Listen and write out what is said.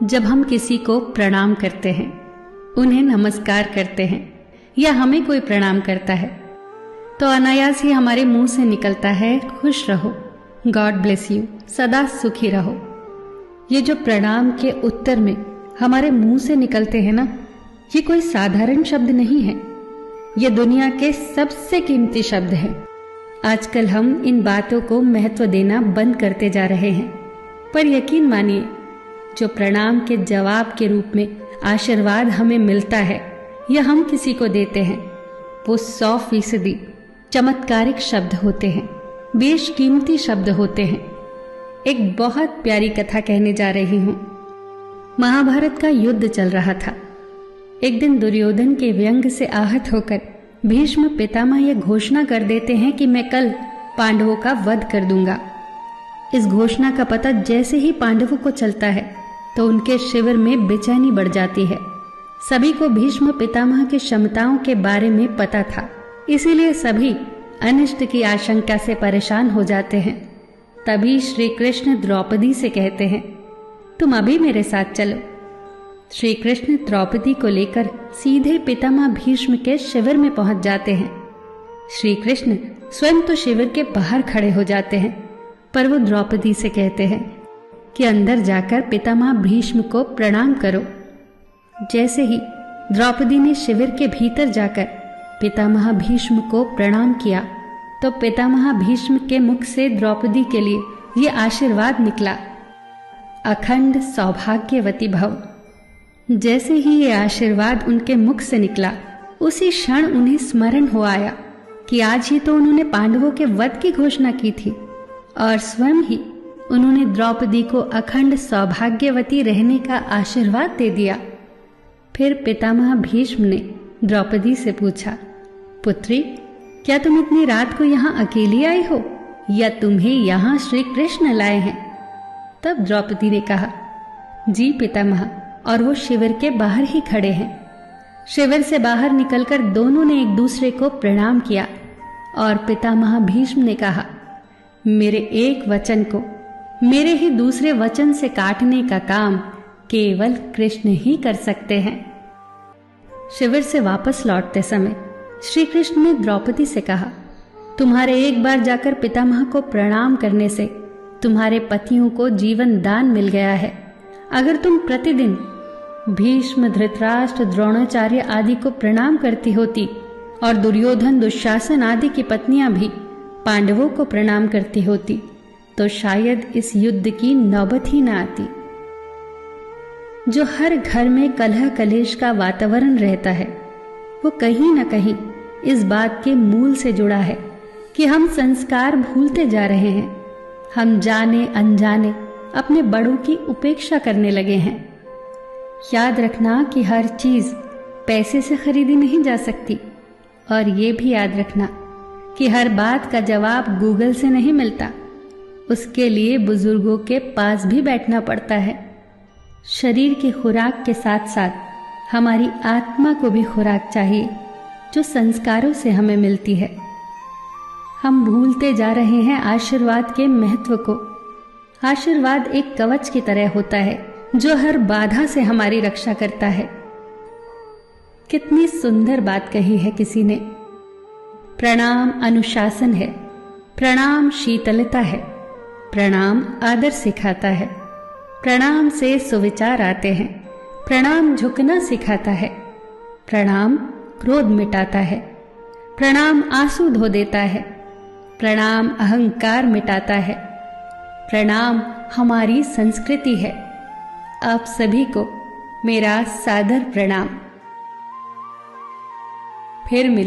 जब हम किसी को प्रणाम करते हैं, उन्हें नमस्कार करते हैं या हमें कोई प्रणाम करता है, तो अनायास ही हमारे मुंह से निकलता है खुश रहो, गॉड ब्लेस यू, सदा सुखी रहो। ये जो प्रणाम के उत्तर में हमारे मुंह से निकलते हैं ना, ये कोई साधारण शब्द नहीं है। ये दुनिया के सबसे कीमती शब्द हैं। आजकल हम इन बातों को महत्व देना बंद करते जा रहे हैं, पर यकीन मानिए, जो प्रणाम के जवाब के रूप में आशीर्वाद हमें मिलता है या हम किसी को देते हैं, वो 100% चमत्कारिक शब्द होते हैं, बेशकीमती शब्द होते हैं। एक बहुत प्यारी कथा कहने जा रही हूं। महाभारत का युद्ध चल रहा था। एक दिन दुर्योधन के व्यंग से आहत होकर भीष्म पितामह यह घोषणा कर देते हैं कि मैं कल पांडवों का वध कर दूंगा। इस घोषणा का पता जैसे ही पांडवों को चलता है तो उनके शिविर में बेचैनी बढ़ जाती है। सभी को भीष्म पितामह की क्षमताओं के बारे में पता था, इसीलिए सभी अनिष्ट की आशंका से परेशान हो जाते हैं। तभी श्री कृष्ण द्रौपदी से कहते हैं, तुम अभी मेरे साथ चलो। श्री कृष्ण द्रौपदी को लेकर सीधे पितामह भीष्म के शिविर में पहुंच जाते हैं। श्री कृष्ण स्वयं तो शिविर के बाहर खड़े हो जाते हैं, पर वो द्रौपदी से कहते हैं कि अंदर जाकर पितामह भीष्म को प्रणाम करो। जैसे ही द्रौपदी ने शिविर के भीतर जाकर पितामह भीष्म को प्रणाम किया, तो पितामह भीष्म के मुख से द्रौपदी के लिए ये आशीर्वाद निकला, अखंड सौभाग्यवती भव। जैसे ही ये आशीर्वाद उनके मुख से निकला, उसी क्षण उन्हें स्मरण हो आया कि आज ही तो उन्होंने पांडवों के वध की घोषणा की थी और स्वयं ही उन्होंने द्रौपदी को अखंड सौभाग्यवती रहने का आशीर्वाद दे दिया। फिर पितामह भीष्म ने द्रौपदी से पूछा, पुत्री, क्या तुम इतनी रात को यहाँ अकेली आई हो या तुम्हें यहाँ श्री कृष्ण लाए हैं? तब द्रौपदी ने कहा, जी पितामह, और वो शिविर के बाहर ही खड़े हैं। शिविर से बाहर निकलकर दोनों ने एक दूसरे को प्रणाम किया और पितामह भीष्म ने कहा, मेरे एक वचन को मेरे ही दूसरे वचन से काटने का काम केवल कृष्ण ही कर सकते हैं। शिविर से वापस लौटते समय श्री कृष्ण ने द्रौपदी से कहा, तुम्हारे एक बार जाकर पितामह को प्रणाम करने से तुम्हारे पतियों को जीवन दान मिल गया है। अगर तुम प्रतिदिन भीष्म, धृतराष्ट्र, द्रोणाचार्य आदि को प्रणाम करती होती और दुर्योधन, दुशासन आदि की पत्नियां भी पांडवों को प्रणाम करती होती, तो शायद इस युद्ध की नौबत ही न आती। जो हर घर में कलह कलेश का वातावरण रहता है, वो कहीं न कहीं इस बात के मूल से जुड़ा है कि हम संस्कार भूलते जा रहे हैं। हम जाने अनजाने अपने बड़ों की उपेक्षा करने लगे हैं। याद रखना कि हर चीज पैसे से खरीदी नहीं जा सकती, और ये भी याद रखना कि हर बात का जवाब गूगल से नहीं मिलता। उसके लिए बुजुर्गों के पास भी बैठना पड़ता है। शरीर की खुराक के साथ साथ हमारी आत्मा को भी खुराक चाहिए, जो संस्कारों से हमें मिलती है। हम भूलते जा रहे हैं आशीर्वाद के महत्व को। आशीर्वाद एक कवच की तरह होता है, जो हर बाधा से हमारी रक्षा करता है। कितनी सुंदर बात कही है किसी ने। प्रणाम अनुशासन है, प्रणाम शीतलता है, प्रणाम आदर सिखाता है, प्रणाम से सुविचार आते हैं, प्रणाम झुकना सिखाता है, प्रणाम क्रोध मिटाता है, प्रणाम आंसू धो देता है, प्रणाम अहंकार मिटाता है, प्रणाम हमारी संस्कृति है। आप सभी को मेरा सादर प्रणाम। फिर मिल